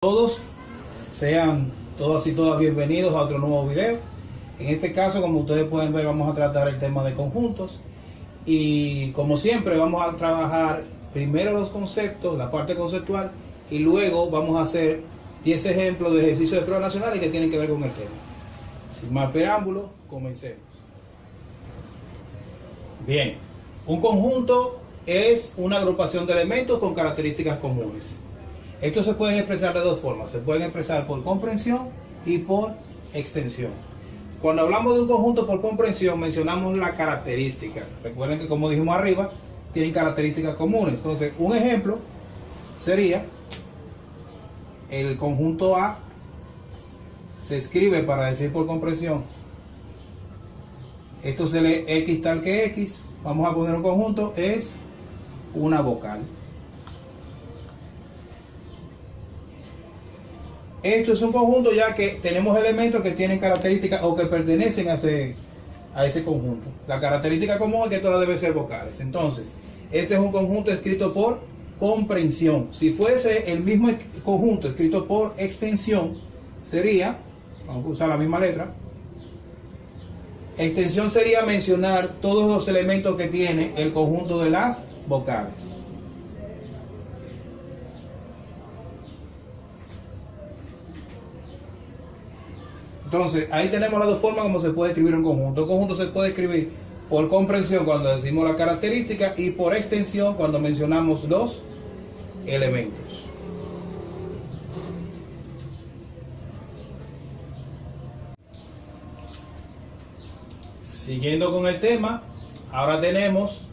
Todos sean todas y todas bienvenidos a otro nuevo video. En este caso, como ustedes pueden ver, vamos a tratar el tema de conjuntos y como siempre vamos a trabajar primero los conceptos, la parte conceptual, y luego vamos a hacer 10 ejemplos de ejercicios de pruebas nacionales que tienen que ver con el tema. Sin más preámbulo, comencemos. Bien, un conjunto es una agrupación de elementos con características comunes. Estos se pueden expresar de dos formas. Se pueden expresar por comprensión y por extensión. Cuando hablamos de un conjunto por comprensión, mencionamos la característica. Recuerden que, como dijimos arriba, tienen características comunes. Entonces, un ejemplo sería el conjunto A. Se escribe para decir por comprensión. Esto se lee X tal que X. Vamos a poner un conjunto, es una vocal. Esto es un conjunto ya que tenemos elementos que tienen características o que pertenecen a ese conjunto. La característica común es que todas deben ser vocales. Entonces, este es un conjunto escrito por comprensión. Si fuese el mismo conjunto escrito por extensión, sería, vamos a usar la misma letra, extensión sería mencionar todos los elementos que tiene el conjunto de las vocales. Entonces, ahí tenemos las dos formas como se puede escribir un conjunto. Un conjunto se puede escribir por comprensión cuando decimos la característica y por extensión cuando mencionamos los elementos. Siguiendo con el tema, ahora tenemos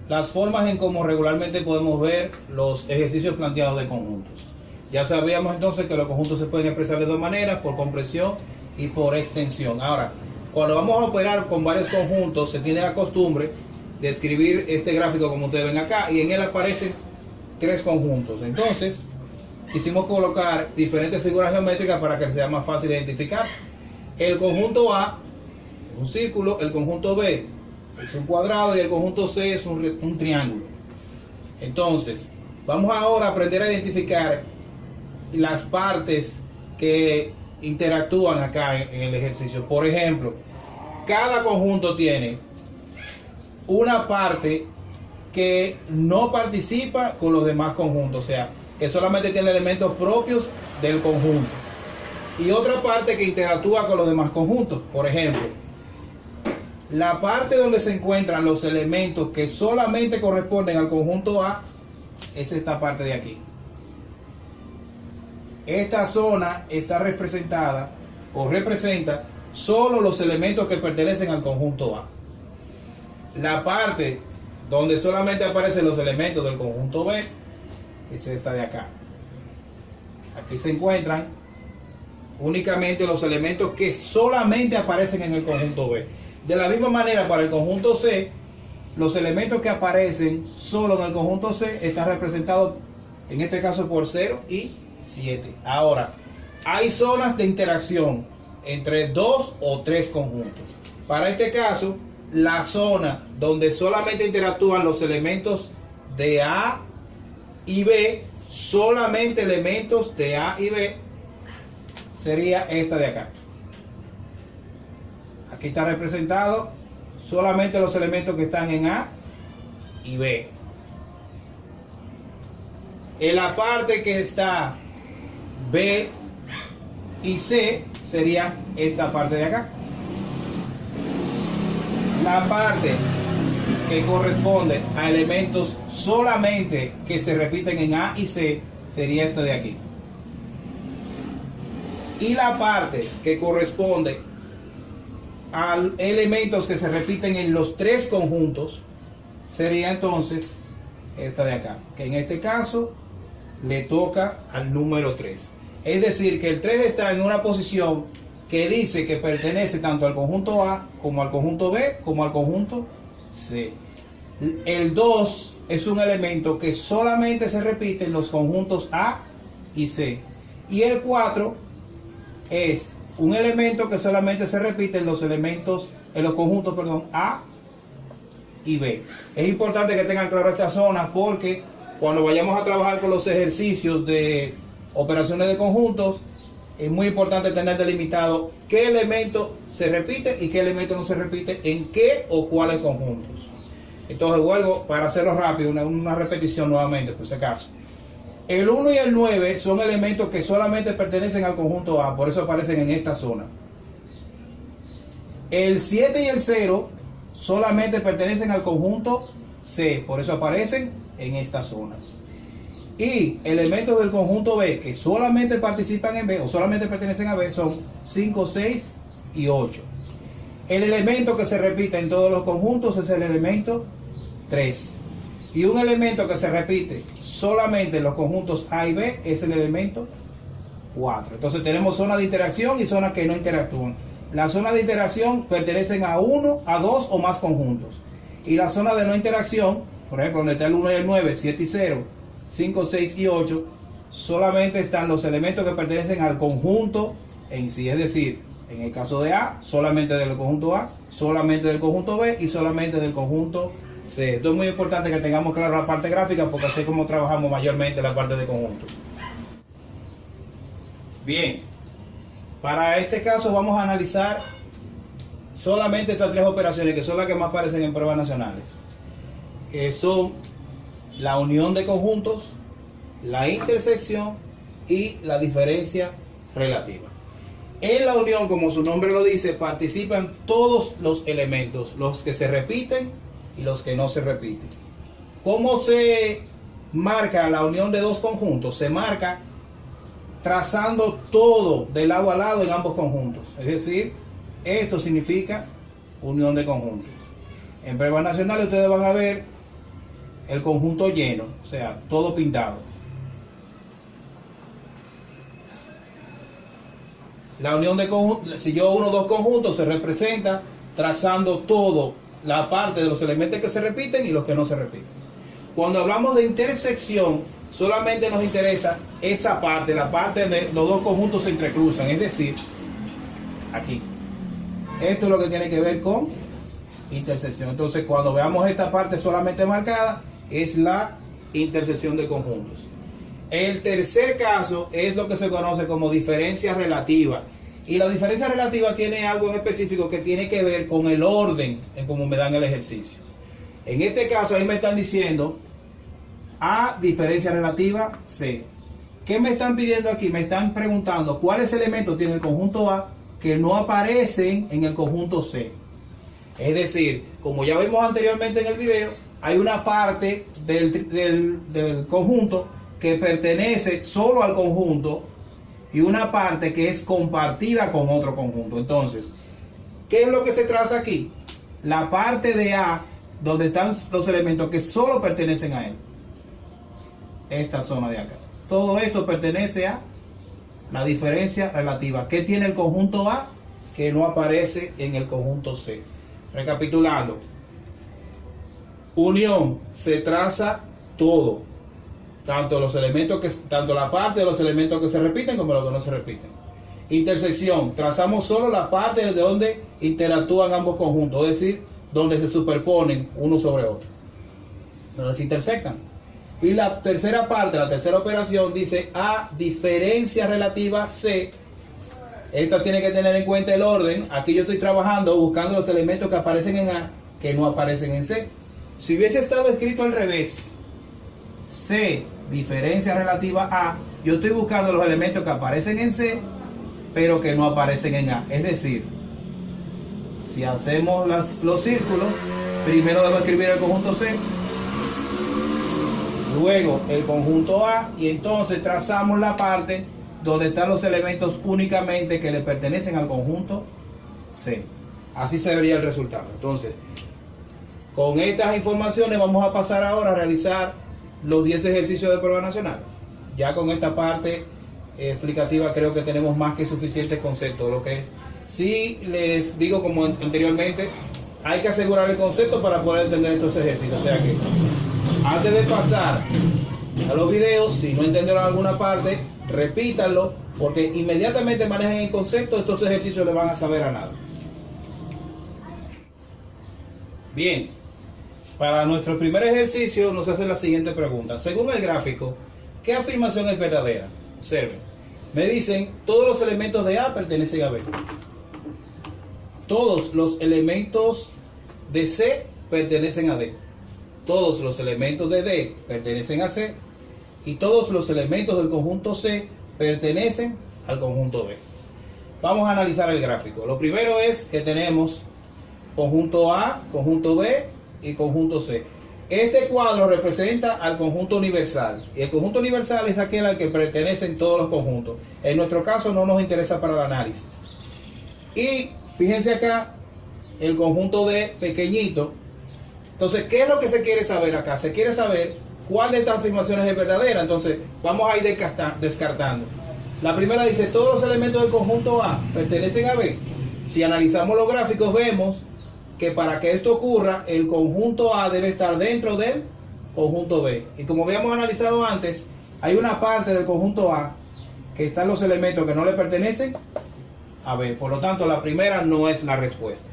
las formas en cómo regularmente podemos ver los ejercicios planteados de conjuntos. Ya sabíamos entonces que los conjuntos se pueden expresar de dos maneras, por comprensión y por extensión. Ahora, cuando vamos a operar con varios conjuntos, se tiene la costumbre de escribir este gráfico como ustedes ven acá, y en él aparecen tres conjuntos. Entonces, quisimos colocar diferentes figuras geométricas para que sea más fácil identificar. El conjunto A es un círculo, el conjunto B es un cuadrado y el conjunto C es un triángulo. Entonces, vamos ahora a aprender a identificar las partes que interactúan acá en el ejercicio. Por ejemplo, cada conjunto tiene una parte que no participa con los demás conjuntos, o sea, que solamente tiene elementos propios del conjunto, y otra parte que interactúa con los demás conjuntos. Por ejemplo, la parte donde se encuentran los elementos que solamente corresponden al conjunto A es esta parte de aquí. Esta zona está representada o representa solo los elementos que pertenecen al conjunto A. La parte donde solamente aparecen los elementos del conjunto B es esta de acá. Aquí se encuentran únicamente los elementos que solamente aparecen en el conjunto B. De la misma manera, para el conjunto C, los elementos que aparecen solo en el conjunto C están representados en este caso por 0 y 7. Ahora, hay zonas de interacción entre dos o tres conjuntos. Para este caso, la zona donde solamente interactúan los elementos de A y B, solamente elementos de A y B, sería esta de acá. Aquí está representado solamente los elementos que están en A y B. En la parte que está B y C sería esta parte de acá. La parte que corresponde a elementos solamente que se repiten en A y C sería esta de aquí. Y la parte que corresponde a elementos que se repiten en los tres conjuntos sería entonces esta de acá, que en este caso le toca al número 3. Es decir, que el 3 está en una posición que dice que pertenece tanto al conjunto A como al conjunto B como al conjunto C. El 2 es un elemento que solamente se repite en los conjuntos A y C. Y el 4 es un elemento que solamente se repite en los conjuntos A y B. Es importante que tengan claro estas zonas porque cuando vayamos a trabajar con los ejercicios de operaciones de conjuntos, es muy importante tener delimitado qué elemento se repite y qué elemento no se repite en qué o cuáles conjuntos. Entonces vuelvo para hacerlo rápido, una repetición nuevamente por si acaso. El 1 y el 9 son elementos que solamente pertenecen al conjunto A, por eso aparecen en esta zona. El 7 y el 0 solamente pertenecen al conjunto C, por eso aparecen en esta zona. Y elementos del conjunto B que solamente participan en B o solamente pertenecen a B son 5, 6 y 8. El elemento que se repite en todos los conjuntos es el elemento 3. Y un elemento que se repite solamente en los conjuntos A y B es el elemento 4. Entonces tenemos zonas de interacción y zonas que no interactúan. Las zonas de interacción pertenecen a 1, a 2 o más conjuntos. Y la zona de no interacción, por ejemplo, donde está el 1 y el 9, 7 y 0, 5, 6 y 8, solamente están los elementos que pertenecen al conjunto en sí. Es decir, en el caso de A, solamente del conjunto A, solamente del conjunto B y solamente del conjunto C. Esto es muy importante que tengamos claro la parte gráfica porque así es como trabajamos mayormente la parte de conjuntos. Bien, para este caso vamos a analizar solamente estas tres operaciones que son las que más aparecen en pruebas nacionales. Son la unión de conjuntos, la intersección y la diferencia relativa. En la unión, como su nombre lo dice, participan todos los elementos, los que se repiten y los que no se repiten. ¿Cómo se marca la unión de dos conjuntos? Se marca trazando todo de lado a lado en ambos conjuntos. Es decir, esto significa unión de conjuntos. En pruebas nacionales ustedes van a ver el conjunto lleno, o sea, todo pintado. La unión de conjuntos, si yo uno dos conjuntos, se representa trazando todo, la parte de los elementos que se repiten y los que no se repiten. Cuando hablamos de intersección, solamente nos interesa esa parte, la parte de los dos conjuntos se entrecruzan, es decir, aquí. Esto es lo que tiene que ver con intersección. Entonces, cuando veamos esta parte solamente marcada, es la intersección de conjuntos. El tercer caso es lo que se conoce como diferencia relativa. Y la diferencia relativa tiene algo en específico que tiene que ver con el orden en cómo me dan el ejercicio. En este caso, ahí me están diciendo A, diferencia relativa, C. ¿Qué me están pidiendo aquí? Me están preguntando cuáles elementos tiene el conjunto A que no aparecen en el conjunto C. Es decir, como ya vimos anteriormente en el video, hay una parte del conjunto que pertenece solo al conjunto y una parte que es compartida con otro conjunto. Entonces, ¿qué es lo que se traza aquí? La parte de A, donde están los elementos que solo pertenecen a él. Esta zona de acá. Todo esto pertenece a la diferencia relativa. ¿Qué tiene el conjunto A que no aparece en el conjunto C? Recapitulando. Unión, se traza todo. Tanto la parte de los elementos que se repiten como los que no se repiten. Intersección, trazamos solo la parte de donde interactúan ambos conjuntos, es decir, donde se superponen uno sobre otro, donde se intersectan. Y la tercera parte, la tercera operación dice A, diferencia relativa C. Esta tiene que tener en cuenta el orden. Aquí yo estoy trabajando buscando los elementos que aparecen en A que no aparecen en C. Si hubiese estado escrito al revés, C, diferencia relativa A, yo estoy buscando los elementos que aparecen en C, pero que no aparecen en A. Es decir, si hacemos los círculos, primero debo escribir el conjunto C, luego el conjunto A, y entonces trazamos la parte donde están los elementos únicamente que le pertenecen al conjunto C. Así se vería el resultado. Entonces, con estas informaciones vamos a pasar ahora a realizar los 10 ejercicios de prueba nacional. Ya con esta parte explicativa creo que tenemos más que suficientes conceptos. Lo que sí les digo, como anteriormente, hay que asegurar el concepto para poder entender estos ejercicios. O sea que antes de pasar a los videos, si no entendieron alguna parte, repítanlo, porque inmediatamente manejen el concepto, estos ejercicios le van a saber a nada. Bien. Para nuestro primer ejercicio nos hace la siguiente pregunta. Según el gráfico, ¿qué afirmación es verdadera? Observen. Me dicen, todos los elementos de A pertenecen a B. Todos los elementos de C pertenecen a D. Todos los elementos de D pertenecen a C. Y todos los elementos del conjunto C pertenecen al conjunto B. Vamos a analizar el gráfico. Lo primero es que tenemos conjunto A, conjunto B y conjunto C. Este cuadro representa al conjunto universal. Y el conjunto universal es aquel al que pertenecen todos los conjuntos. En nuestro caso no nos interesa para el análisis. Y fíjense acá, el conjunto D pequeñito. Entonces, ¿qué es lo que se quiere saber acá? Se quiere saber cuál de estas afirmaciones es verdadera. Entonces, vamos a ir descartando. La primera dice, todos los elementos del conjunto A pertenecen a B. Si analizamos los gráficos, vemos que para que esto ocurra, el conjunto A debe estar dentro del conjunto B. Y como habíamos analizado antes, hay una parte del conjunto A que están los elementos que no le pertenecen a B. Por lo tanto, la primera no es la respuesta.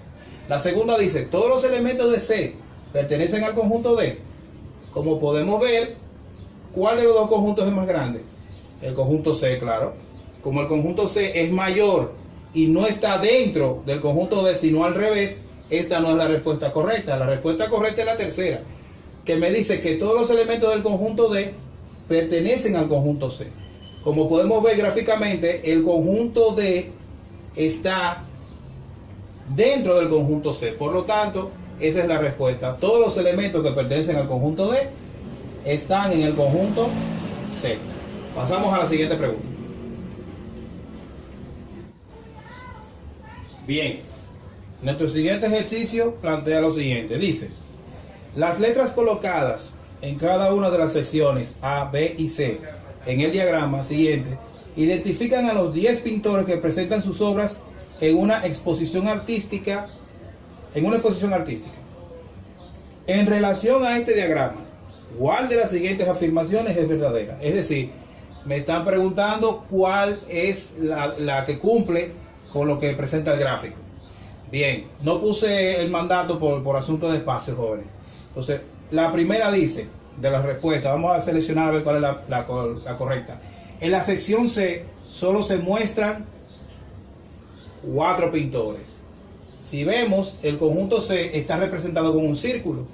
La segunda dice, todos los elementos de C pertenecen al conjunto D. Como podemos ver, ¿cuál de los dos conjuntos es más grande? El conjunto C, claro. Como el conjunto C es mayor y no está dentro del conjunto D, sino al revés, esta no es la respuesta correcta. La respuesta correcta es la tercera, que me dice que todos los elementos del conjunto D pertenecen al conjunto C. Como podemos ver gráficamente, el conjunto D está dentro del conjunto C. Por lo tanto, esa es la respuesta. Todos los elementos que pertenecen al conjunto D están en el conjunto C. Pasamos a la siguiente pregunta. Bien, nuestro siguiente ejercicio plantea lo siguiente. Dice, las letras colocadas en cada una de las secciones A, B y C en el diagrama siguiente identifican a los 10 pintores que presentan sus obras en una exposición artística. En relación a este diagrama, ¿cuál de las siguientes afirmaciones es verdadera? Es decir, me están preguntando cuál es la que cumple con lo que presenta el gráfico. Bien, no puse el mandato por asunto de espacio, jóvenes. Entonces, la primera dice, de las respuestas, vamos a seleccionar a ver cuál es la correcta. En la sección C solo se muestran 4 pintores. Si vemos, el conjunto C está representado con un círculo.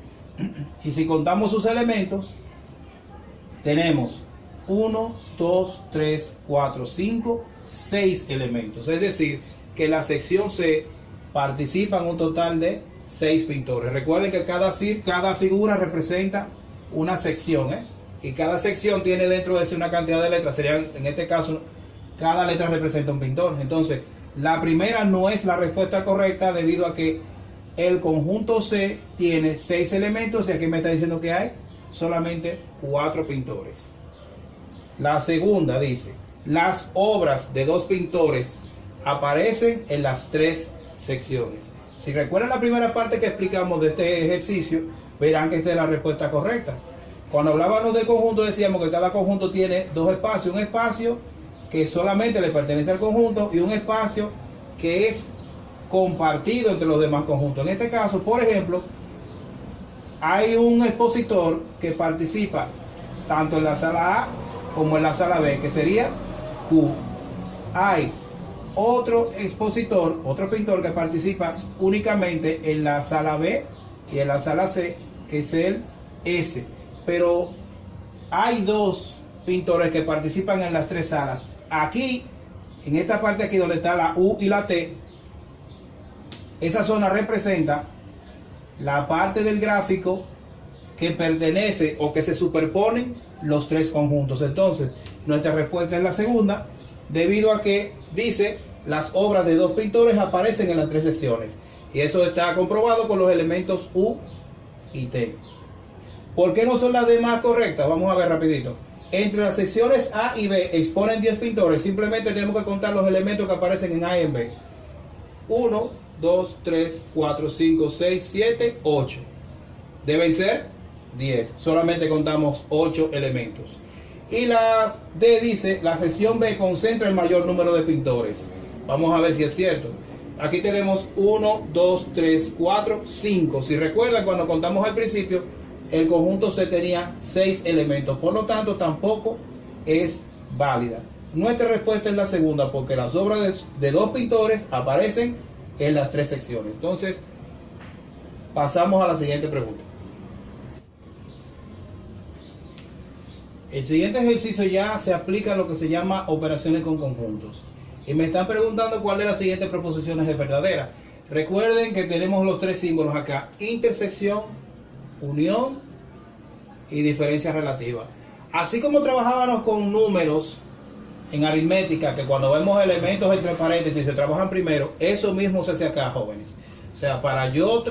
Y si contamos sus elementos, tenemos 1, 2, 3, 4, 5, 6 elementos. Es decir, que la sección C participan un total de 6 pintores. Recuerden que cada figura representa una sección, y cada sección tiene dentro de sí una cantidad de letras. Serían, en este caso, cada letra representa un pintor. Entonces, la primera no es la respuesta correcta debido a que el conjunto C tiene 6 elementos y aquí me está diciendo que hay solamente 4 pintores. La segunda dice, las obras de 2 pintores aparecen en las 3 secciones. Si recuerdan la primera parte que explicamos de este ejercicio, verán que esta es la respuesta correcta. Cuando hablábamos de conjunto decíamos que cada conjunto tiene 2 espacios. Un espacio que solamente le pertenece al conjunto y un espacio que es compartido entre los demás conjuntos. En este caso, por ejemplo, hay un expositor que participa tanto en la sala A como en la sala B, que sería Q. Hay otro expositor, otro pintor que participa únicamente en la sala B y en la sala C, que es el S. Pero hay 2 pintores que participan en las 3 salas. Aquí, en esta parte aquí donde está la U y la T, esa zona representa la parte del gráfico que pertenece o que se superponen los 3 conjuntos. Entonces, nuestra respuesta es la segunda, debido a que dice las obras de 2 pintores aparecen en las 3 secciones. Y eso está comprobado con los elementos U y T. ¿Por qué no son las demás correctas? Vamos a ver rapidito. Entre las secciones A y B exponen 10 pintores. Simplemente tenemos que contar los elementos que aparecen en A y en B. 1, 2, 3, 4, 5, 6, 7, 8. Deben ser 10. Solamente contamos 8 elementos. Y la D dice, la sección B concentra el mayor número de pintores. Vamos a ver si es cierto. Aquí tenemos 1, 2, 3, 4, 5. Si recuerdan, cuando contamos al principio, el conjunto C tenía 6 elementos. Por lo tanto, tampoco es válida. Nuestra respuesta es la segunda, porque las obras de dos pintores aparecen en las tres secciones. Entonces, pasamos a la siguiente pregunta. El siguiente ejercicio ya se aplica a lo que se llama operaciones con conjuntos. Y me están preguntando cuál de las siguientes proposiciones es verdadera. Recuerden que tenemos los tres símbolos acá: intersección, unión y diferencia relativa. Así como trabajábamos con números en aritmética, que cuando vemos elementos entre paréntesis se trabajan primero, eso mismo se hace acá, jóvenes. O sea, para yo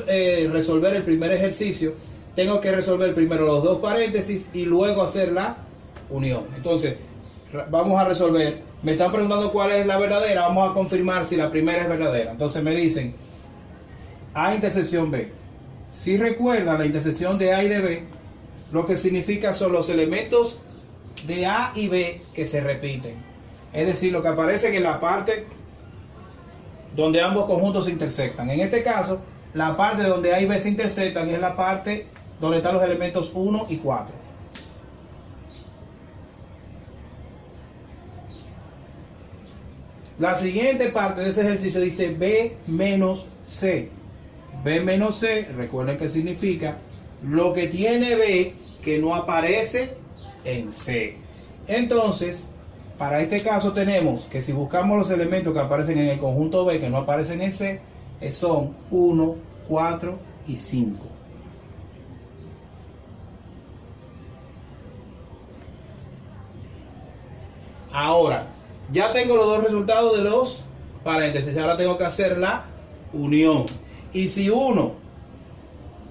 resolver el primer ejercicio, tengo que resolver primero los dos paréntesis y luego hacer la unión. Entonces, vamos a resolver. Me están preguntando cuál es la verdadera. Vamos a confirmar si la primera es verdadera. Entonces me dicen A intersección B. Si recuerdan, la intersección de A y de B, lo que significa son los elementos de A y B que se repiten. Es decir, lo que aparece en la parte donde ambos conjuntos se intersectan. En este caso, la parte donde A y B se intersectan es la parte donde están los elementos 1 y 4. La siguiente parte de ese ejercicio dice B menos C. B menos C, recuerden que significa lo que tiene B que no aparece en C. Entonces, para este caso tenemos que si buscamos los elementos que aparecen en el conjunto B que no aparecen en C, son 1, 4 y 5. Ahora, ya tengo los dos resultados de los paréntesis. Ahora tengo que hacer la unión. Y si uno,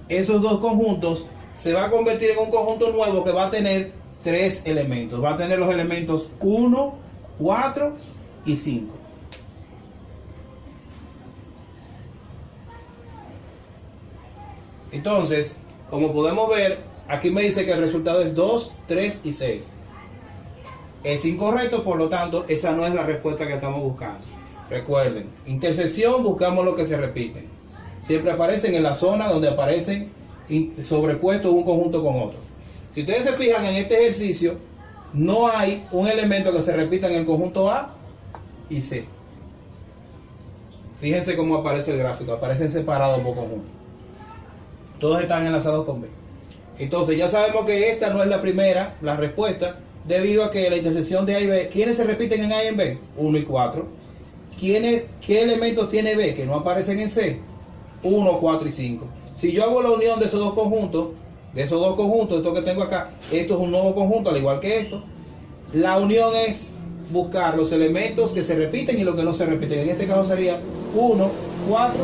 esos dos conjuntos, se va a convertir en un conjunto nuevo que va a tener tres elementos. Va a tener los elementos 1, 4 y 5. Entonces, como podemos ver, aquí me dice que el resultado es 2, 3 y 6. Es incorrecto, por lo tanto, esa no es la respuesta que estamos buscando. Recuerden, intersección, buscamos lo que se repiten. Siempre aparecen en la zona donde aparecen sobrepuestos un conjunto con otro. Si ustedes se fijan en este ejercicio, no hay un elemento que se repita en el conjunto A y C. Fíjense cómo aparece el gráfico, aparecen separados por conjunto. Todos están enlazados con B. Entonces ya sabemos que esta no es la primera, la respuesta, debido a que la intersección de A y B, ¿quiénes se repiten en A y en B? 1 y 4. ¿Qué elementos tiene B que no aparecen en C? 1, 4 y 5. Si yo hago la unión de esos dos conjuntos, esto que tengo acá, esto es un nuevo conjunto, al igual que esto. La unión es buscar los elementos que se repiten y los que no se repiten. En este caso sería 1, 4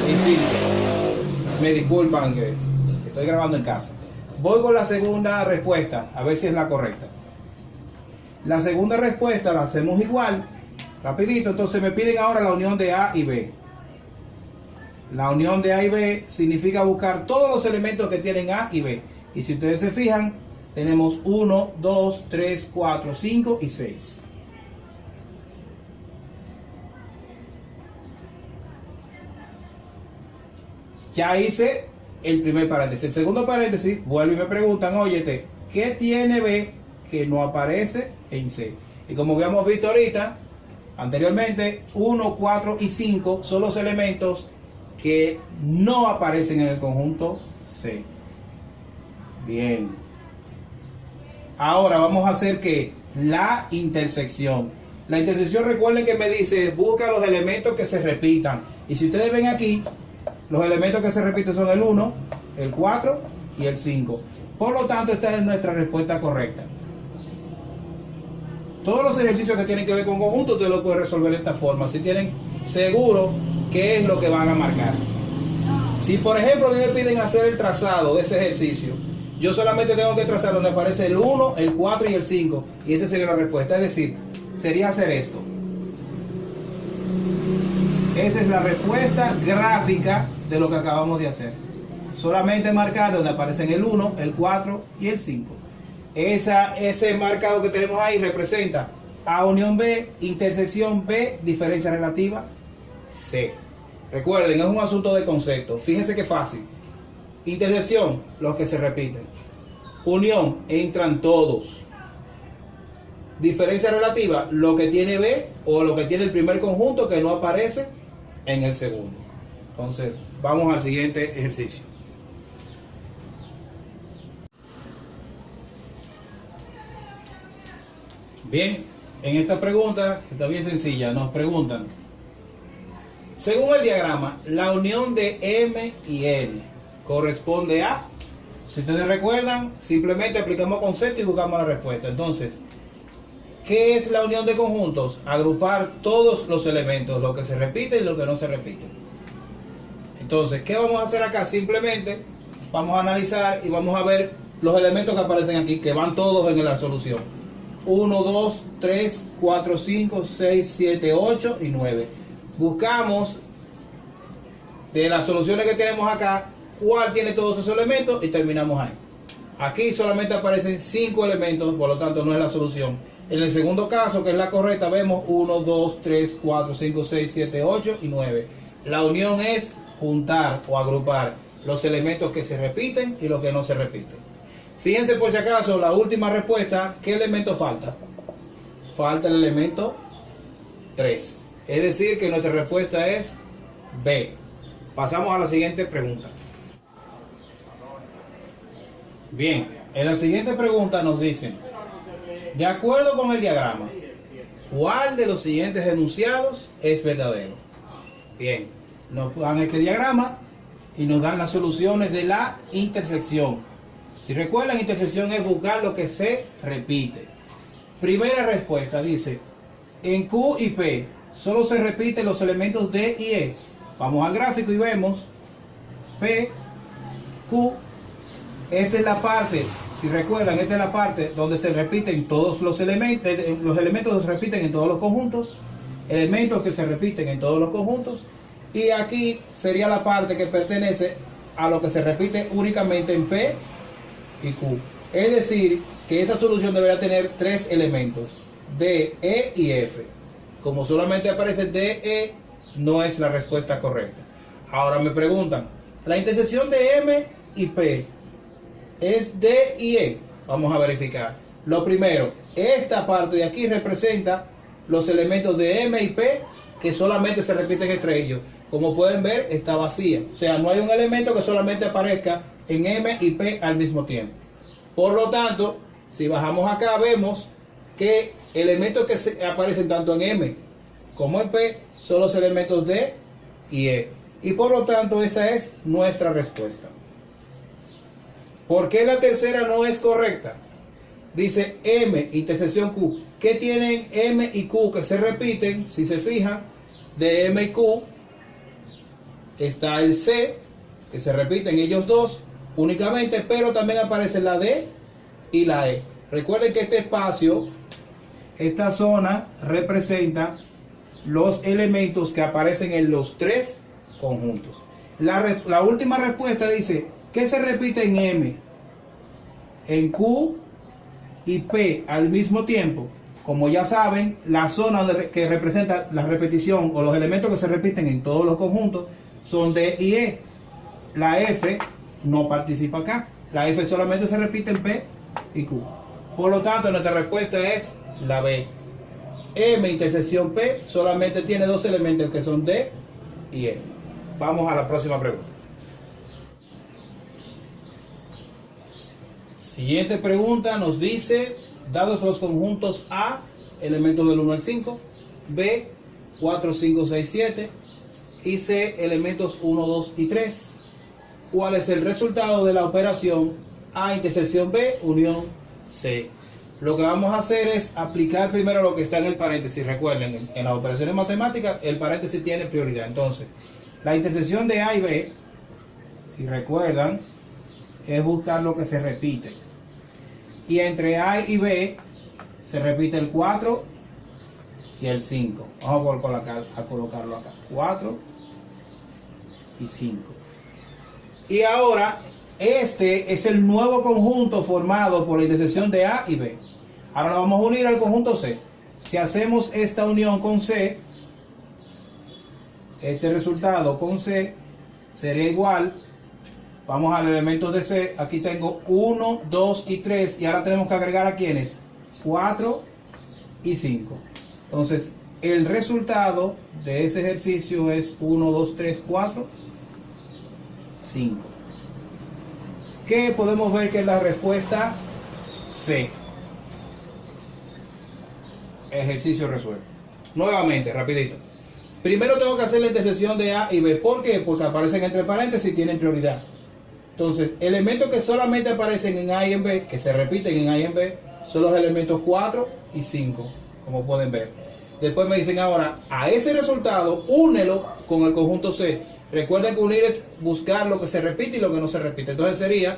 y 5. Me disculpan que estoy grabando en casa. Voy con la segunda respuesta, a ver si es la correcta. La segunda respuesta la hacemos igual, rapidito. Entonces me piden ahora la unión de A y B. La unión de A y B significa buscar todos los elementos que tienen A y B. Y si ustedes se fijan, tenemos 1, 2, 3, 4, 5 y 6. Ya hice el primer paréntesis. El segundo paréntesis, vuelvo y me preguntan, óyete, ¿qué tiene B que no aparece en C? Y como habíamos visto ahorita, anteriormente, 1, 4 y 5 son los elementos que no aparecen en el conjunto C. Bien. Ahora vamos a hacer que la intersección. La intersección, recuerden que me dice, busca los elementos que se repitan. Y si ustedes ven aquí, los elementos que se repiten son el 1, el 4 y el 5. Por lo tanto, esta es nuestra respuesta correcta. Todos los ejercicios que tienen que ver con conjuntos, ustedes lo pueden resolver de esta forma. Si tienen seguro qué es lo que van a marcar. Si por ejemplo me piden hacer el trazado de ese ejercicio, yo solamente tengo que trazar donde aparece el 1, el 4 y el 5. Y esa sería la respuesta. Es decir, sería hacer esto. Esa es la respuesta gráfica de lo que acabamos de hacer. Solamente marcar donde aparecen el 1, el 4 y el 5. Ese marcado que tenemos ahí representa A unión B, intersección B, diferencia relativa C. Recuerden, es un asunto de concepto. Fíjense qué fácil. Intersección, los que se repiten. Unión, entran todos. Diferencia relativa, lo que tiene B o lo que tiene el primer conjunto que no aparece en el segundo. Entonces, vamos al siguiente ejercicio. Bien, en esta pregunta, que está bien sencilla, nos preguntan, según el diagrama, la unión de M y N corresponde a, si ustedes recuerdan, simplemente aplicamos concepto y buscamos la respuesta. Entonces, ¿qué es la unión de conjuntos? Agrupar todos los elementos, lo que se repite y lo que no se repite. Entonces, ¿qué vamos a hacer acá? Simplemente vamos a analizar y vamos a ver los elementos que aparecen aquí, que van todos en la solución. 1, 2, 3, 4, 5, 6, 7, 8 y 9. Buscamos de las soluciones que tenemos acá, cuál tiene todos esos elementos y terminamos ahí. Aquí solamente aparecen 5 elementos, por lo tanto no es la solución. En el segundo caso, que es la correcta, vemos 1, 2, 3, 4, 5, 6, 7, 8 y 9. La unión es juntar o agrupar los elementos que se repiten y los que no se repiten. Fíjense por si acaso, la última respuesta, ¿qué elemento falta? Falta el elemento 3. Es decir, que nuestra respuesta es B. Pasamos a la siguiente pregunta. Bien, en la siguiente pregunta nos dicen, de acuerdo con el diagrama, ¿cuál de los siguientes enunciados es verdadero? Bien, nos dan este diagrama y nos dan las soluciones de la intersección. Si recuerdan, intersección es buscar lo que se repite. Primera respuesta dice, en Q y P solo se repiten los elementos D y E. Vamos al gráfico y vemos P, Q. Esta es la parte, si recuerdan, esta es la parte donde se repiten todos los elementos que se repiten en todos los conjuntos, elementos que se repiten en todos los conjuntos, y aquí sería la parte que pertenece a lo que se repite únicamente en P y Q. Es decir, que esa solución debería tener 3 elementos, D, E y F. Como solamente aparece D, E, no es la respuesta correcta. Ahora me preguntan, la intersección de M y P es D y E. Vamos a verificar. Lo primero, esta parte de aquí representa los elementos de M y P que solamente se repiten entre ellos. Como pueden ver, está vacía. O sea, no hay un elemento que solamente aparezca en M y P al mismo tiempo. Por lo tanto, si bajamos acá, vemos que elementos que aparecen tanto en M como en P son los elementos D y E. Y por lo tanto, esa es nuestra respuesta. ¿Por qué la tercera no es correcta? Dice M, intersección Q. ¿Qué tienen M y Q que se repiten? Si se fijan, de M y Q está el C, que se repiten ellos dos únicamente, pero también aparece la D y la E. Recuerden que este espacio, esta zona, representa los elementos que aparecen en los 3 conjuntos. La última respuesta dice, ¿qué se repite en M, en Q y P al mismo tiempo? Como ya saben, la zona que representa la repetición o los elementos que se repiten en todos los conjuntos son D y E. La F no participa acá. La F solamente se repite en P y Q. Por lo tanto, nuestra respuesta es la B. M intersección P solamente tiene 2 elementos que son D y E. Vamos a la próxima pregunta. Siguiente pregunta nos dice, dados los conjuntos A, elementos del 1 al 5, B, 4, 5, 6, 7, y C, elementos 1, 2 y 3, ¿cuál es el resultado de la operación A intersección B unión C? Lo que vamos a hacer es aplicar primero lo que está en el paréntesis. Recuerden, en las operaciones matemáticas el paréntesis tiene prioridad. Entonces, la intersección de A y B, si recuerdan, es buscar lo que se repite. Y entre A y B se repite el 4 y el 5. Vamos a colocarlo acá. 4 y 5. Y ahora, este es el nuevo conjunto formado por la intersección de A y B. Ahora lo vamos a unir al conjunto C. Si hacemos esta unión con C, este resultado con C sería igual. Vamos al elemento de C. Aquí tengo 1, 2 y 3. Y ahora tenemos que agregar a quiénes. 4 y 5. Entonces, el resultado de ese ejercicio es 1, 2, 3, 4, 5. ¿Qué podemos ver que es la respuesta C? Ejercicio resuelto. Nuevamente, rapidito. Primero tengo que hacer la intersección de A y B. ¿Por qué? Porque aparecen entre paréntesis y tienen prioridad. Entonces, elementos que solamente aparecen en A y en B, que se repiten en A y en B, son los elementos 4 y 5, como pueden ver. Después me dicen ahora, a ese resultado, únelo con el conjunto C. Recuerden que unir es buscar lo que se repite y lo que no se repite. Entonces sería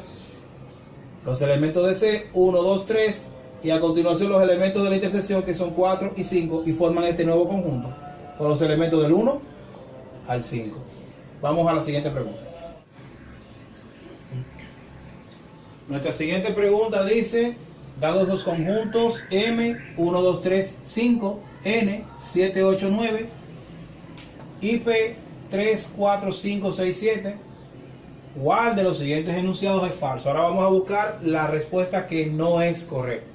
los elementos de C, 1, 2, 3, y a continuación los elementos de la intersección, que son 4 y 5, y forman este nuevo conjunto, con los elementos del 1 al 5. Vamos a la siguiente pregunta. Nuestra siguiente pregunta dice, dados los conjuntos M, 1, 2, 3, 5, N, 7, 8, 9, y P, 3, 4, 5, 6, 7, ¿cuál de los siguientes enunciados es falso? Ahora vamos a buscar la respuesta que no es correcta.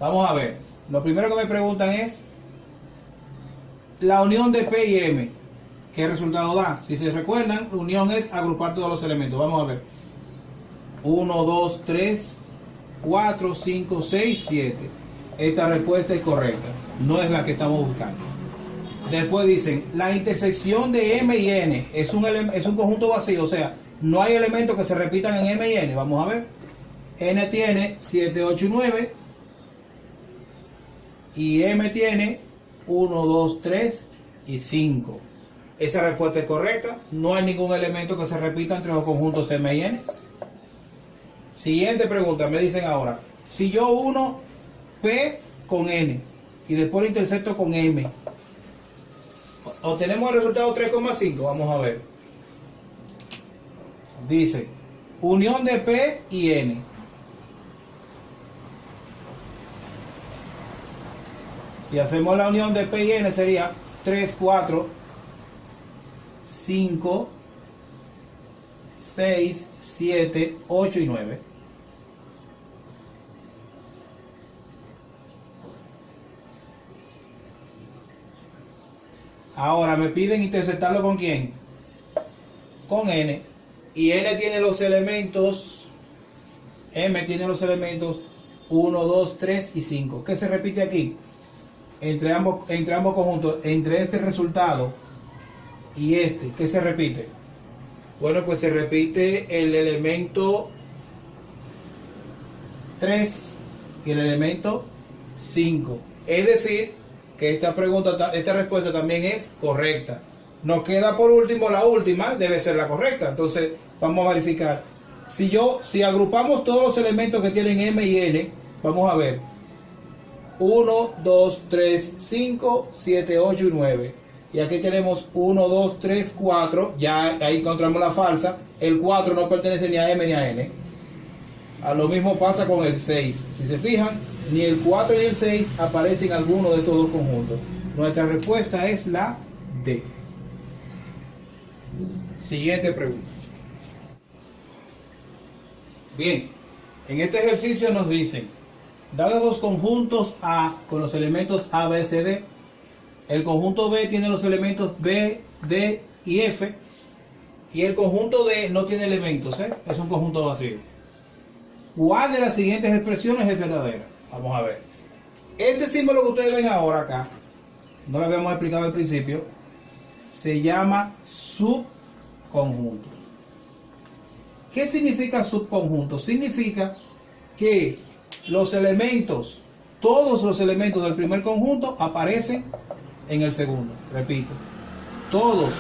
Vamos a ver. Lo primero que me preguntan es la unión de P y M. ¿Qué resultado da? Si se recuerdan, unión es agrupar todos los elementos. Vamos a ver. 1, 2, 3, 4, 5, 6, 7. Esta respuesta es correcta. No es la que estamos buscando. Después dicen, la intersección de M y N es un conjunto vacío. O sea, no hay elementos que se repitan en M y N. Vamos a ver. N tiene 7, 8 y 9. Y M tiene 1, 2, 3 y 5. Esa respuesta es correcta. No hay ningún elemento que se repita entre los conjuntos M y N. Siguiente pregunta. Me dicen ahora, si yo uno P con N y después lo intersecto con M, obtenemos el resultado 3,5. Vamos a ver. Dice, unión de P y N. Si hacemos la unión de P y N sería 3, 4, 5, 6, 7, 8 y 9. Ahora me piden intersectarlo con quién? Con N. Y N tiene los elementos, M tiene los elementos 1, 2, 3 y 5. ¿Qué se repite aquí? Entre ambos conjuntos, entre este resultado y este, ¿qué se repite? Bueno, pues se repite el elemento 3 y el elemento 5. Es decir, que esta respuesta también es correcta. Nos queda por último la última, debe ser la correcta. Entonces, vamos a verificar. Si agrupamos todos los elementos que tienen M y N, vamos a ver. 1, 2, 3, 5, 7, 8 y 9. Y aquí tenemos 1, 2, 3, 4. Ya ahí encontramos la falsa. El 4 no pertenece ni a M ni a N. A lo mismo pasa con el 6. Si se fijan, ni el 4 ni el 6 aparecen en alguno de estos dos conjuntos. Nuestra respuesta es la D. Siguiente pregunta. Bien, en este ejercicio nos dicen, dados los conjuntos A con los elementos A, B, C, D, el conjunto B tiene los elementos B, D y F, y el conjunto D no tiene elementos, es un conjunto vacío. ¿Cuál de las siguientes expresiones es verdadera? Vamos a ver. Este símbolo que ustedes ven ahora acá, no lo habíamos explicado al principio, se llama subconjunto. ¿Qué significa subconjunto? Significa que los elementos, todos los elementos del primer conjunto aparecen en el segundo. Repito, todos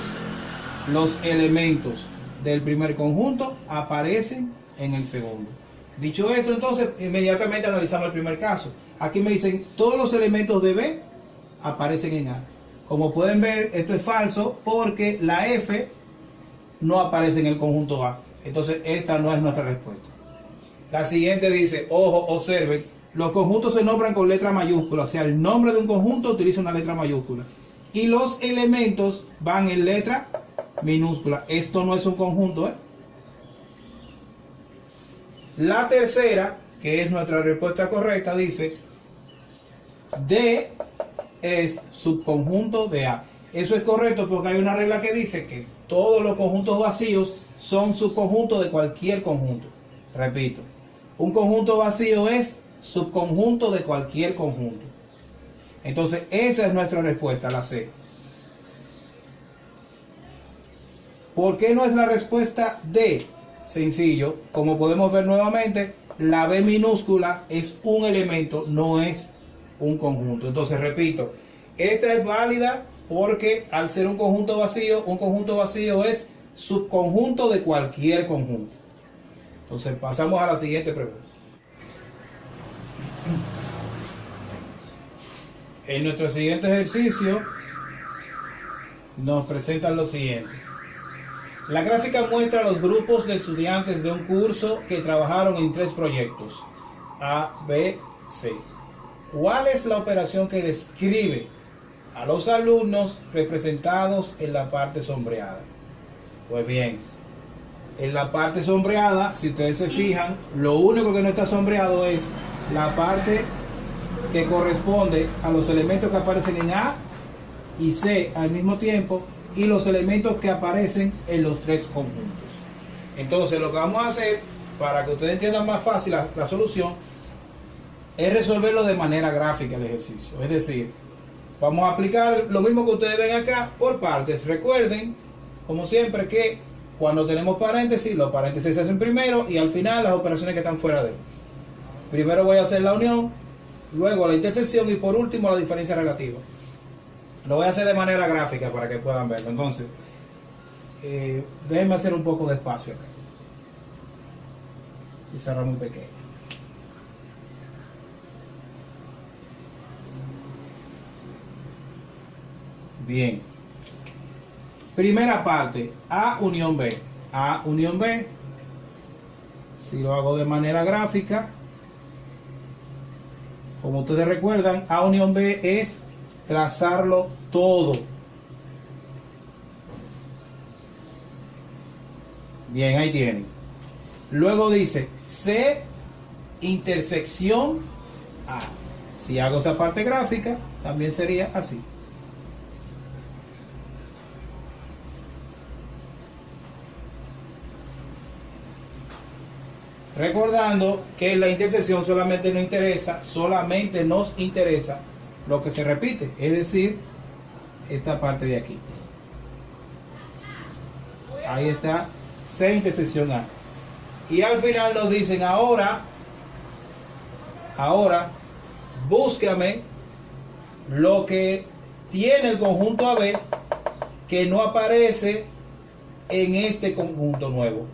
los elementos del primer conjunto aparecen en el segundo. Dicho esto, entonces, inmediatamente analizamos el primer caso. Aquí me dicen, todos los elementos de B aparecen en A. Como pueden ver, esto es falso porque la F no aparece en el conjunto A. Entonces, esta no es nuestra respuesta. La siguiente dice, ojo, observen, los conjuntos se nombran con letra mayúscula. O sea, el nombre de un conjunto utiliza una letra mayúscula. Y los elementos van en letra minúscula. Esto no es un conjunto, La tercera, que es nuestra respuesta correcta, dice, D es subconjunto de A. Eso es correcto porque hay una regla que dice que todos los conjuntos vacíos son subconjuntos de cualquier conjunto. Repito, un conjunto vacío es subconjunto de cualquier conjunto. Entonces, esa es nuestra respuesta, la C. ¿Por qué no es la respuesta D? Sencillo, como podemos ver nuevamente, la B minúscula es un elemento, no es un conjunto. Entonces, repito, esta es válida porque al ser un conjunto vacío es subconjunto de cualquier conjunto. Entonces, pasamos a la siguiente pregunta. En nuestro siguiente ejercicio nos presentan lo siguiente. La gráfica muestra los grupos de estudiantes de un curso que trabajaron en 3 proyectos, A, B, C. ¿Cuál es la operación que describe a los alumnos representados en la parte sombreada? Pues bien, en la parte sombreada, si ustedes se fijan, lo único que no está sombreado es la parte que corresponde a los elementos que aparecen en A y C al mismo tiempo y los elementos que aparecen en los 3 conjuntos. Entonces, lo que vamos a hacer para que ustedes entiendan más fácil la solución es resolverlo de manera gráfica el ejercicio. Es decir, vamos a aplicar lo mismo que ustedes ven acá por partes. Recuerden, como siempre, que cuando tenemos paréntesis, los paréntesis se hacen primero y al final las operaciones que están fuera de él. Primero voy a hacer la unión, luego la intersección y por último la diferencia relativa. Lo voy a hacer de manera gráfica para que puedan verlo. Entonces, déjenme hacer un poco de espacio acá. Pizarra muy pequeña. Bien. Primera parte, A unión B. A unión B. Si lo hago de manera gráfica, como ustedes recuerdan, A unión B es trazarlo todo. Bien, ahí tienen. Luego dice C intersección A. Si hago esa parte gráfica, también sería así. Recordando que la intersección solamente nos interesa lo que se repite, es decir, esta parte de aquí. Ahí está C intersección A. Y al final nos dicen ahora búscame lo que tiene el conjunto AB que no aparece en este conjunto nuevo.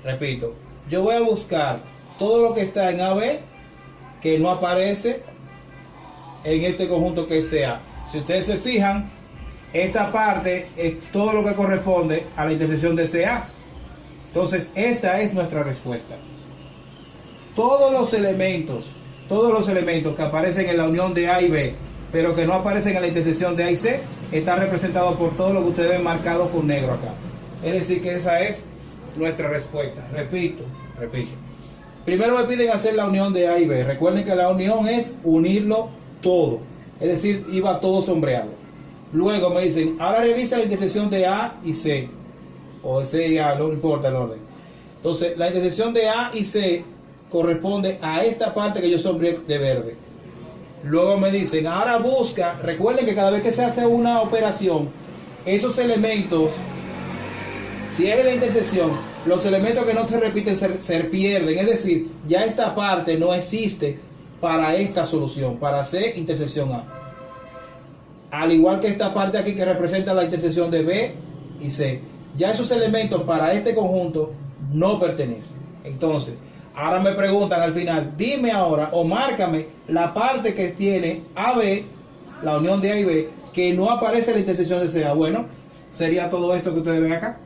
Repito, yo voy a buscar todo lo que está en AB que no aparece en este conjunto que sea. Si ustedes se fijan, esta parte es todo lo que corresponde a la intersección de CA. Entonces, esta es nuestra respuesta. Todos los elementos que aparecen en la unión de A y B, pero que no aparecen en la intersección de A y C, están representados por todo lo que ustedes ven marcado con negro acá. Es decir, que esa es nuestra respuesta. Repito. Primero me piden hacer la unión de A y B. Recuerden que la unión es unirlo todo. Es decir, iba todo sombreado. Luego me dicen, ahora realiza la intersección de A y C. O C y A, no importa el orden. Entonces, la intersección de A y C corresponde a esta parte que yo sombreé de verde. Luego me dicen, ahora busca, recuerden que cada vez que se hace una operación, esos elementos, si es la intersección, los elementos que no se repiten se pierden. Es decir, ya esta parte no existe para esta solución, para C intersección A. Al igual que esta parte aquí que representa la intersección de B y C. Ya esos elementos para este conjunto no pertenecen. Entonces, ahora me preguntan al final, dime ahora o márcame la parte que tiene AB, la unión de A y B, que no aparece en la intersección de CA. Bueno, sería todo esto que ustedes ven acá.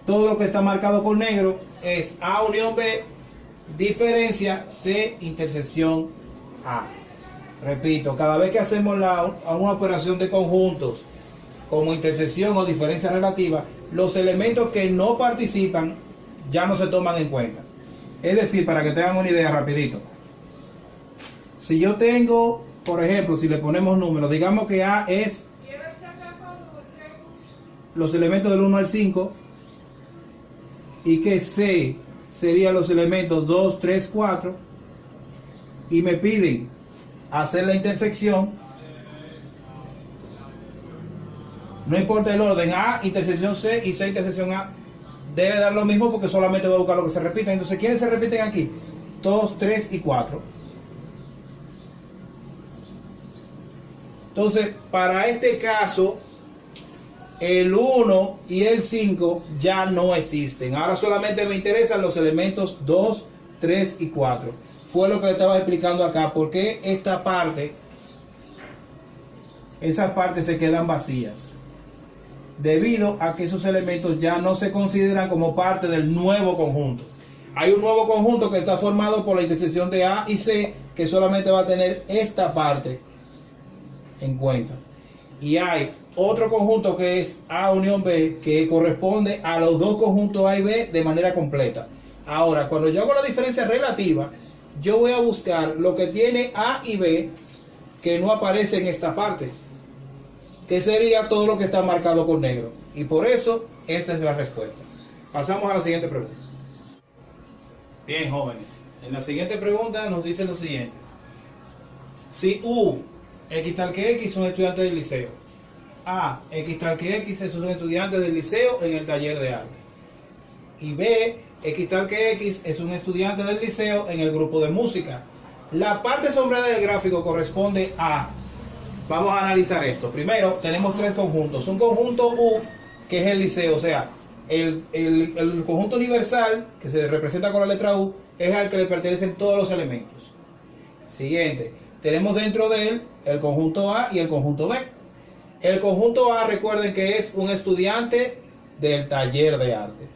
Todo lo que está marcado con negro es A unión B, diferencia C intersección A. Repito, cada vez que hacemos una operación de conjuntos como intersección o diferencia relativa, los elementos que no participan ya no se toman en cuenta. Es decir, para que tengan una idea rapidito, Si yo tengo, por ejemplo, si le ponemos números, digamos que A es los elementos del 1 al 5 y que C serían los elementos 2, 3, 4 y me piden hacer la intersección, no importa el orden, A intersección C y C intersección A debe dar lo mismo porque solamente voy a buscar lo que se repiten. Entonces, ¿quiénes se repiten aquí? 2, 3 y 4. Entonces, para este caso, el 1 y el 5 ya no existen. Ahora solamente me interesan los elementos 2, 3 y 4. Fue lo que le estaba explicando acá, porque esta parte, esas partes se quedan vacías, debido a que esos elementos ya no se consideran como parte del nuevo conjunto. Hay un nuevo conjunto que está formado por la intersección de A y C, que solamente va a tener esta parte en cuenta. Y hay otro conjunto que es A unión B, que corresponde a los dos conjuntos A y B de manera completa. Ahora, cuando yo hago la diferencia relativa, yo voy a buscar lo que tiene A y B que no aparece en esta parte, que sería todo lo que está marcado con negro. Y por eso, esta es la respuesta. Pasamos a la siguiente pregunta. Bien, jóvenes. En la siguiente pregunta nos dice lo siguiente. Si U, X tal que X, son estudiantes del liceo. A, X tal que X, son estudiantes del liceo en el taller de arte. Y B, X tal que X, es un estudiante del liceo en el grupo de música. La parte sombreada del gráfico corresponde a... Vamos a analizar esto. Primero, tenemos tres conjuntos. Un conjunto U, que es el liceo, o sea, el conjunto universal, que se representa con la letra U, es al que le pertenecen todos los elementos. Siguiente, tenemos dentro de él el conjunto A y el conjunto B. El conjunto A, recuerden que es un estudiante del taller de arte.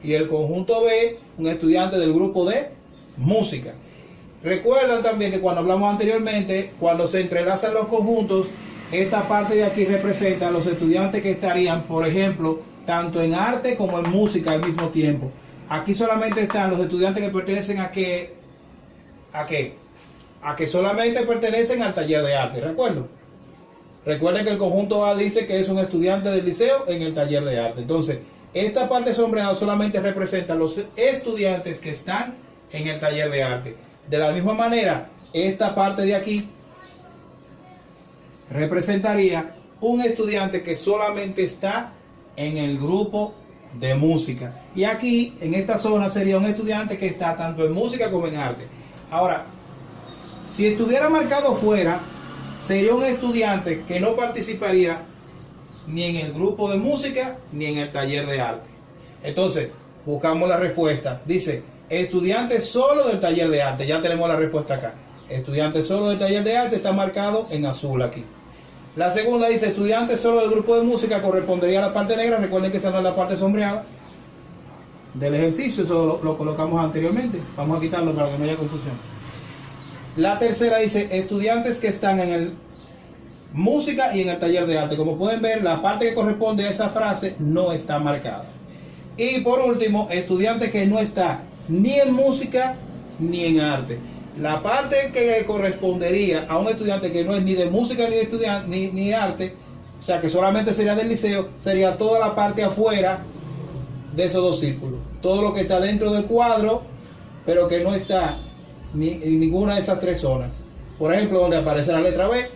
Y el conjunto B, un estudiante del grupo de música. Recuerdan también que cuando hablamos anteriormente, cuando se entrelazan los conjuntos, esta parte de aquí representa a los estudiantes que estarían, por ejemplo, tanto en arte como en música al mismo tiempo. Aquí solamente están los estudiantes que pertenecen a qué, a que solamente pertenecen al taller de arte. Recuerden que el conjunto A dice que es un estudiante del liceo en el taller de arte. Entonces, esta parte sombreada solamente representa a los estudiantes que están en el taller de arte. De la misma manera, esta parte de aquí representaría un estudiante que solamente está en el grupo de música. Y aquí, en esta zona, sería un estudiante que está tanto en música como en arte. Ahora, si estuviera marcado fuera, sería un estudiante que no participaría ni en el grupo de música ni en el taller de arte. Entonces, buscamos la respuesta. Dice, estudiante solo del taller de arte. Ya tenemos la respuesta acá. Estudiante solo del taller de arte está marcado en azul aquí. La segunda dice, estudiante solo del grupo de música, correspondería a la parte negra. Recuerden que esa no es la parte sombreada del ejercicio. Eso lo colocamos anteriormente. Vamos a quitarlo para que no haya confusión. La tercera dice, estudiantes que están en el música y en el taller de arte. Como pueden ver, la parte que corresponde a esa frase no está marcada. Y por último, estudiante que no está ni en música ni en arte. La parte que correspondería a un estudiante que no es ni de música ni de estudiante ni arte, o sea que solamente sería del liceo, sería toda la parte afuera de esos dos círculos. Todo lo que está dentro del cuadro, pero que no está en ninguna de esas tres zonas. Por ejemplo, donde aparece la letra B,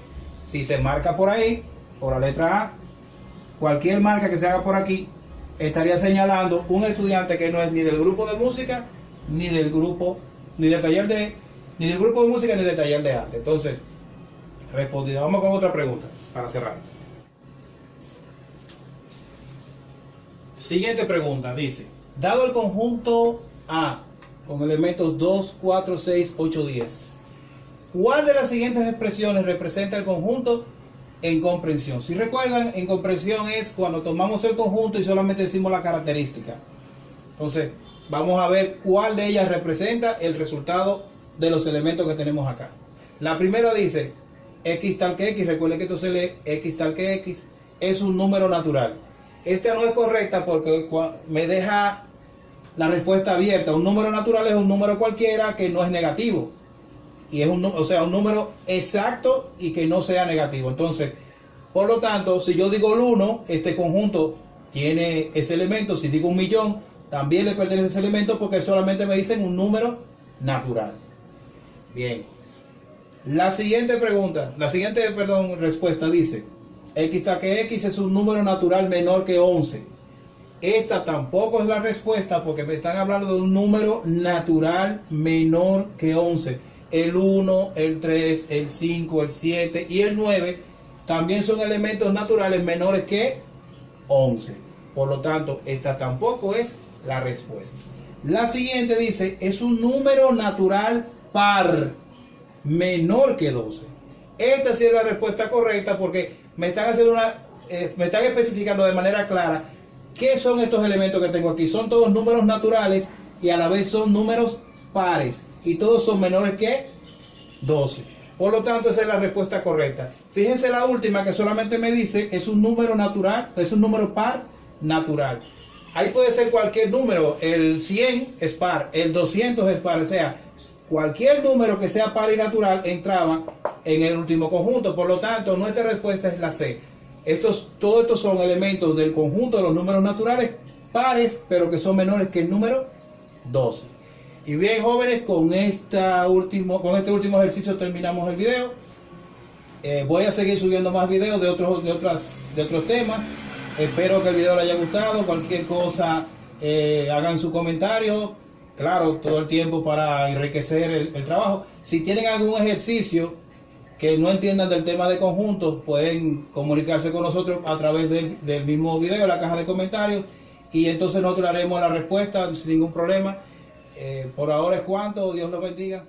si se marca por ahí, por la letra A, cualquier marca que se haga por aquí, estaría señalando un estudiante que no es ni del grupo de música, ni del grupo, ni del taller de, ni del grupo de música, ni del taller de arte. Entonces, respondido. Vamos con otra pregunta, para cerrar. Siguiente pregunta, dice, dado el conjunto A, con elementos 2, 4, 6, 8, 10, ¿cuál de las siguientes expresiones representa el conjunto en comprensión? Si recuerdan, en comprensión es cuando tomamos el conjunto y solamente decimos la característica. Entonces, vamos a ver cuál de ellas representa el resultado de los elementos que tenemos acá. La primera dice, X tal que X, recuerden que esto se lee X tal que X, es un número natural. Esta no es correcta porque me deja la respuesta abierta. Un número natural es un número cualquiera que no es negativo. y es un número exacto y que no sea negativo. Entonces, por lo tanto, si yo digo el 1, este conjunto tiene ese elemento. Si digo 1.000.000, también le pertenece ese elemento porque solamente me dicen un número natural. Bien. La siguiente respuesta dice, x está que x es un número natural menor que 11. Esta tampoco es la respuesta porque me están hablando de un número natural menor que 11. El 1, el 3, el 5, el 7 y el 9 también son elementos naturales menores que 11. Por lo tanto, esta tampoco es la respuesta. La siguiente dice, es un número natural par menor que 12. Esta sí es la respuesta correcta porque me están especificando de manera clara qué son estos elementos que tengo aquí. Son todos números naturales y a la vez son números pares y todos son menores que 12. Por lo tanto, esa es la respuesta correcta. Fíjense la última que solamente me dice es un número natural, es un número par natural. Ahí puede ser cualquier número, el 100 es par, el 200 es par, o sea, cualquier número que sea par y natural entraba en el último conjunto. Por lo tanto, nuestra respuesta es la C. Todos estos son elementos del conjunto de los números naturales pares, pero que son menores que el número 12. Y bien, jóvenes, con este último ejercicio terminamos el video. Voy a seguir subiendo más videos de otros temas. Espero que el video les haya gustado. Cualquier cosa, hagan su comentario. Claro, todo el tiempo para enriquecer el trabajo. Si tienen algún ejercicio que no entiendan del tema de conjuntos, pueden comunicarse con nosotros a través del mismo video, la caja de comentarios, y entonces nosotros le haremos la respuesta sin ningún problema. Por ahora es cuanto. Dios los bendiga.